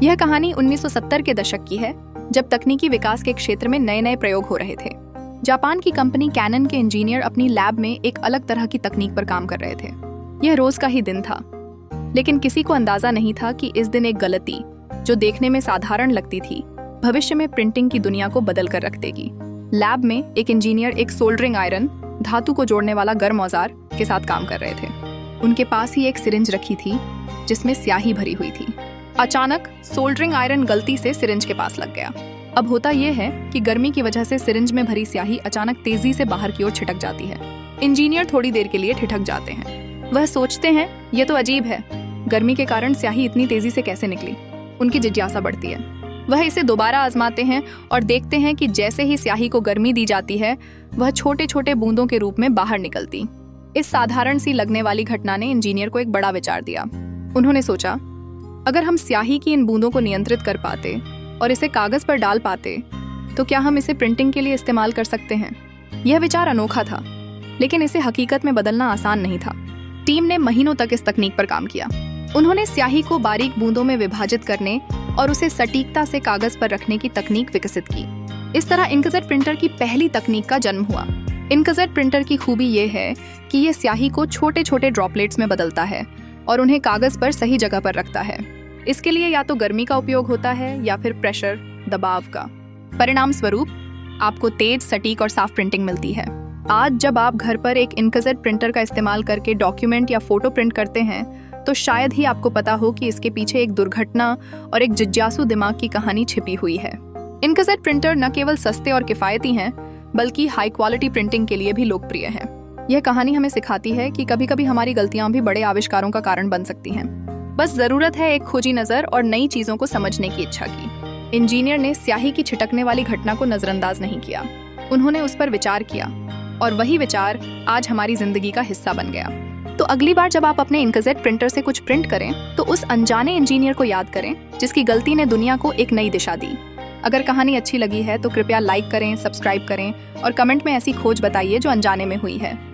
यह कहानी 1970 के दशक की है, जब तकनीकी विकास के क्षेत्र में नए नए प्रयोग हो रहे थे। जापान की कंपनी कैनन के इंजीनियर अपनी लैब में एक अलग तरह की तकनीक पर काम कर रहे थे। यह रोज का ही दिन था, लेकिन किसी को अंदाजा नहीं था कि इस दिन एक गलती, जो देखने में साधारण लगती थी, भविष्य में प्रिंटिंग की दुनिया को बदल कर रख देगी। लैब में एक इंजीनियर एक सोल्डरिंग आयरन, धातु को जोड़ने वाला गर्म औजार के साथ काम कर रहे थे। उनके पास ही एक सिरिंज रखी थी जिसमें स्याही भरी हुई थी। अचानक सोल्डरिंग आयरन गलती से सिरिंज के पास लग गया। अब होता यह है कि गर्मी की वजह से सिरिंज में भरी स्याही अचानक तेजी से बाहर की ओर छिटक जाती है। इंजीनियर थोड़ी देर के लिए ठिठक जाते हैं। वह सोचते हैं, यह तो अजीब है, गर्मी के कारण स्याही इतनी तेजी से कैसे निकली। उनकी जिज्ञासा बढ़ती है। वह इसे दोबारा आजमाते हैं और देखते हैं कि जैसे ही स्याही को गर्मी दी जाती है, वह छोटे छोटे बूंदों के रूप में बाहर निकलती। इस साधारण सी लगने वाली घटना ने इंजीनियर को एक बड़ा विचार दिया। उन्होंने सोचा, अगर हम स्याही की इन बूंदों को नियंत्रित कर पाते और इसे कागज पर डाल पाते, तो क्या हम इसे प्रिंटिंग के लिए इस्तेमाल कर सकते हैं। यह विचार अनोखा था, लेकिन इसे हकीकत में बदलना आसान नहीं था। टीम ने महीनों तक इस तकनीक पर काम किया। उन्होंने स्याही को बारीक बूंदों में विभाजित करने और उसे सटीकता से कागज पर रखने की तकनीक विकसित की। इस तरह इंकजेट प्रिंटर की पहली तकनीक का जन्म हुआ। इंकजेट प्रिंटर की खूबी ये है कि ये स्याही को छोटे छोटे ड्रॉपलेट्स में बदलता है और उन्हें कागज पर सही जगह पर रखता है। इसके लिए या तो गर्मी का उपयोग होता है या फिर प्रेशर, दबाव का। परिणाम स्वरूप आपको तेज, सटीक और साफ प्रिंटिंग मिलती है। आज जब आप घर पर एक इंकजेट प्रिंटर का इस्तेमाल करके डॉक्यूमेंट या फोटो प्रिंट करते हैं, तो शायद ही आपको पता हो कि इसके पीछे एक दुर्घटना और एक जिज्ञासु दिमाग की कहानी छिपी हुई है। इंकजेट प्रिंटर न केवल सस्ते और किफायती हैं, बल्कि हाई क्वालिटी प्रिंटिंग के लिए भी लोकप्रिय हैं। यह कहानी हमें सिखाती है कि कभी-कभी हमारी गलतियां भी बड़े आविष्कारों का कारण बन सकती हैं। बस जरूरत है एक खोजी नजर और नई चीजों को समझने की इच्छा की। इंजीनियर ने स्याही की छिटकने वाली घटना को नजरअंदाज नहीं किया। उन्होंने उस पर विचार किया और वही विचार आज हमारी जिंदगी का हिस्सा बन गया। तो अगली बार जब आप अपने इंकजेट प्रिंटर से कुछ प्रिंट करें, तो उस अनजाने इंजीनियर को याद करें जिसकी गलती ने दुनिया को एक नई दिशा दी। अगर कहानी अच्छी लगी है तो कृपया लाइक करें, सब्सक्राइब करें और कमेंट में ऐसी खोज बताइए जो अनजाने में हुई है।